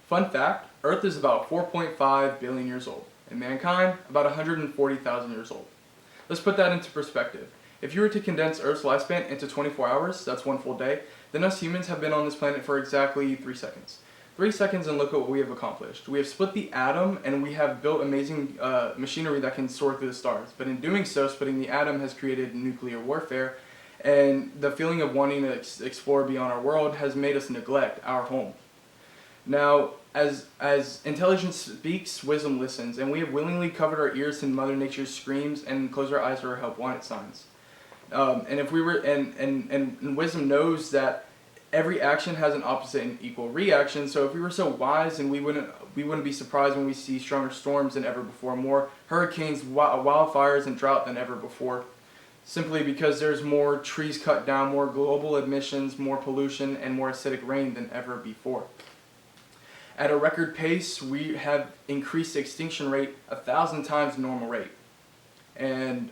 Fun fact, Earth is about 4.5 billion years old, and mankind about 140,000 years old. Let's put that into perspective. If you were to condense Earth's lifespan into 24 hours, that's one full day, then us humans have been on this planet for exactly 3 seconds. 3 seconds and look at what we have accomplished. We have split the atom and we have built amazing machinery that can soar through the stars. But in doing so, splitting the atom has created nuclear warfare, and the feeling of wanting to explore beyond our world has made us neglect our home. Now, as intelligence speaks, wisdom listens, and we have willingly covered our ears to Mother Nature's screams and closed our eyes to her help wanted signs. And if we were, and wisdom knows that every action has an opposite and equal reaction. So if we were so wise, and we wouldn't be surprised when we see stronger storms than ever before, more hurricanes, wildfires, and drought than ever before. Simply because there's more trees cut down, more global emissions, more pollution, and more acidic rain than ever before. At a record pace, we have increased the extinction rate 1,000 times the normal rate. And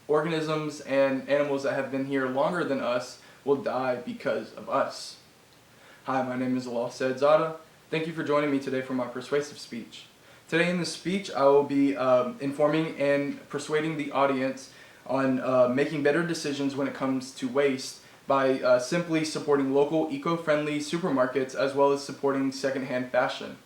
organisms and animals that have been here longer than us will die because of us. Hi, my name is Allah Zada. Thank you for joining me today for my persuasive speech. Today in this speech, I will be informing and persuading the audience on making better decisions when it comes to waste by simply supporting local eco-friendly supermarkets as well as supporting secondhand fashion.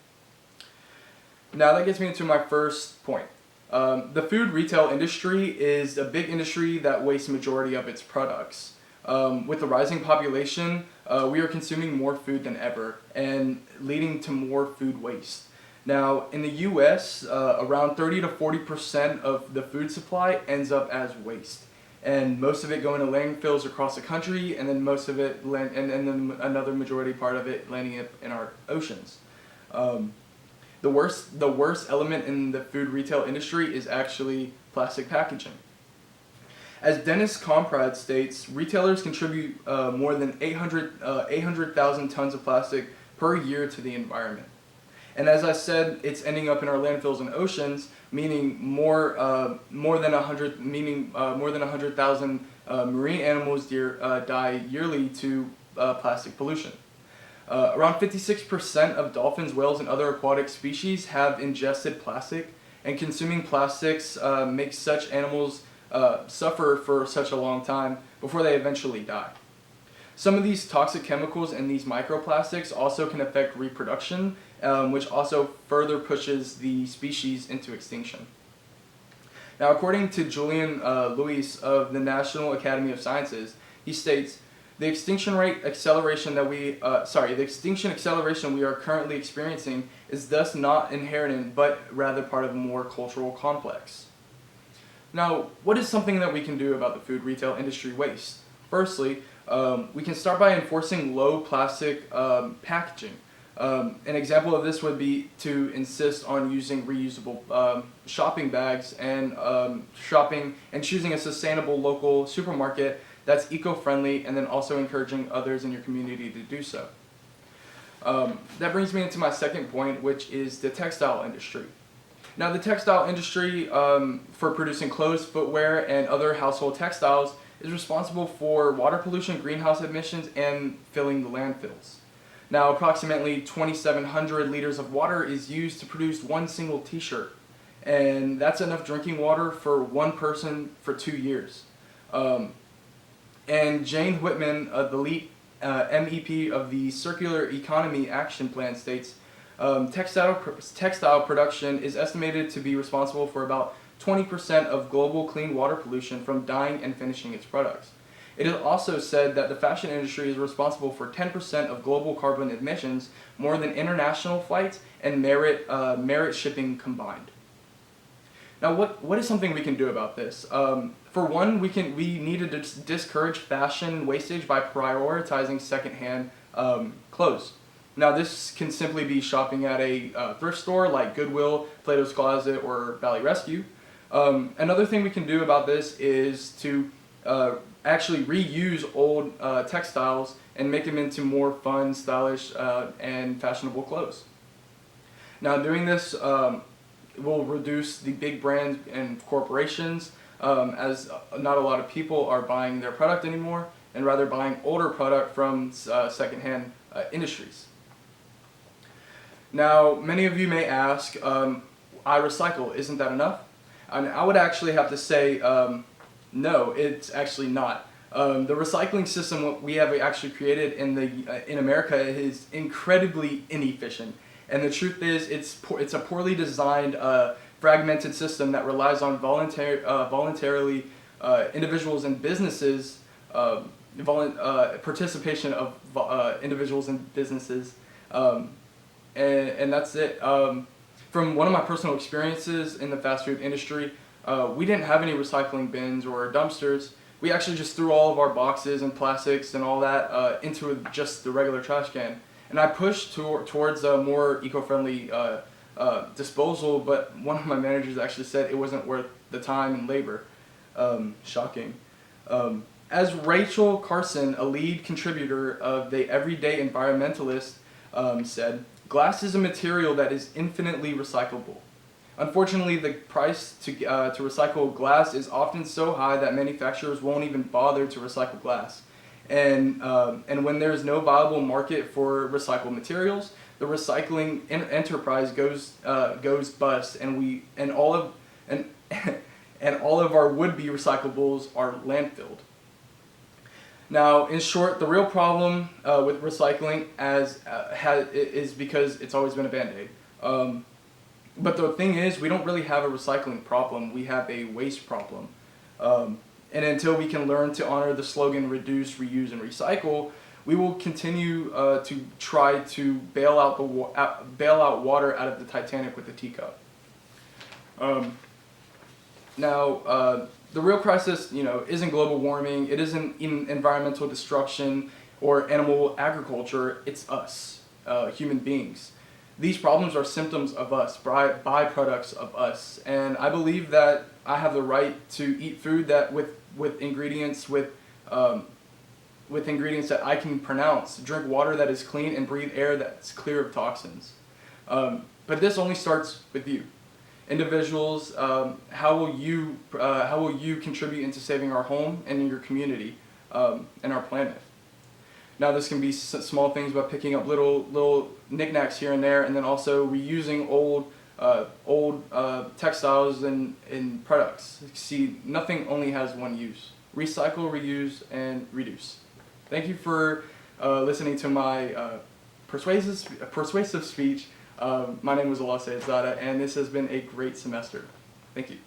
Now that gets me into my first point. The food retail industry is a big industry that wastes the majority of its products. With the rising population, we are consuming more food than ever and leading to more food waste. Now, in the U.S., around 30 to 40% of the food supply ends up as waste, and most of it going to landfills across the country, and then most of it, and then another majority part of it landing up in our oceans. The worst element in the food retail industry is actually plastic packaging. As Dennis Comprad states, retailers contribute more than 800,000 tons of plastic per year to the environment. And as I said, it's ending up in our landfills and oceans, meaning more than 100,000 marine animals die yearly to plastic pollution. Around 56% of dolphins, whales, and other aquatic species have ingested plastic, and consuming plastics makes such animals suffer for such a long time before they eventually die. Some of these toxic chemicals and these microplastics also can affect reproduction, which also further pushes the species into extinction. Now, according to Julian Lewis of the National Academy of Sciences, he states, the extinction acceleration we are currently experiencing is thus not inherent, but rather part of a more cultural complex. Now, what is something that we can do about the food retail industry waste? Firstly, we can start by enforcing low plastic packaging. An example of this would be to insist on using reusable shopping bags and choosing a sustainable local supermarket that's eco-friendly, and then also encouraging others in your community to do so. That brings me into my second point, which is the textile industry. Now, the textile industry, for producing clothes, footwear, and other household textiles, is responsible for water pollution, greenhouse emissions, and filling the landfills. Now, approximately 2,700 liters of water is used to produce one single t-shirt, and that's enough drinking water for one person for 2 years. And Jane Whitman, the lead MEP of the Circular Economy Action Plan, states, textile production is estimated to be responsible for about 20% of global clean water pollution from dyeing and finishing its products. It is also said that the fashion industry is responsible for 10% of global carbon emissions, more than international flights and merit shipping combined. Now, what is something we can do about this? For one, we need to discourage fashion wastage by prioritizing secondhand clothes. Now, this can simply be shopping at a thrift store like Goodwill, Plato's Closet, or Valley Rescue. Another thing we can do about this is to actually reuse old textiles and make them into more fun, stylish, and fashionable clothes. Now, doing this will reduce the big brands and corporations, as not a lot of people are buying their product anymore, and rather buying older product from secondhand industries. Now, many of you may ask, I recycle, isn't that enough? And I would actually have to say, no, it's actually not. The recycling system we have actually created in America is incredibly inefficient. And the truth is, it's a poorly designed, fragmented system that relies on voluntarily individuals and businesses, participation of individuals and businesses. And that's it. From one of my personal experiences in the fast food industry, we didn't have any recycling bins or dumpsters. We actually just threw all of our boxes and plastics and all that into just the regular trash can. And I pushed towards a more eco-friendly disposal, but one of my managers actually said it wasn't worth the time and labor. Shocking. As Rachel Carson, a lead contributor of the Everyday Environmentalist, said, glass is a material that is infinitely recyclable. Unfortunately, the price to recycle glass is often so high that manufacturers won't even bother to recycle glass. And when there is no viable market for recycled materials, the recycling enterprise goes bust, and all of our would-be recyclables are landfilled. Now, in short, the real problem with recycling is because it's always been a Band-Aid. But the thing is, we don't really have a recycling problem. We have a waste problem. And until we can learn to honor the slogan, reduce, reuse, and recycle, we will continue to try to bail out water out of the Titanic with a teacup. The real crisis, isn't global warming, it isn't environmental destruction or animal agriculture, it's us, human beings. These problems are symptoms of us, byproducts of us, and I believe that I have the right to eat food that with ingredients that I can pronounce, drink water that is clean, and breathe air that's clear of toxins. But this only starts with you. Individuals, how will you contribute into saving our home and your community and our planet? Now, this can be small things by picking up little knickknacks here and there, and then also reusing old textiles and products. See, nothing only has one use. Recycle, reuse, and reduce. Thank you for listening to my persuasive speech. My name was Olase Zada, and this has been a great semester. Thank you.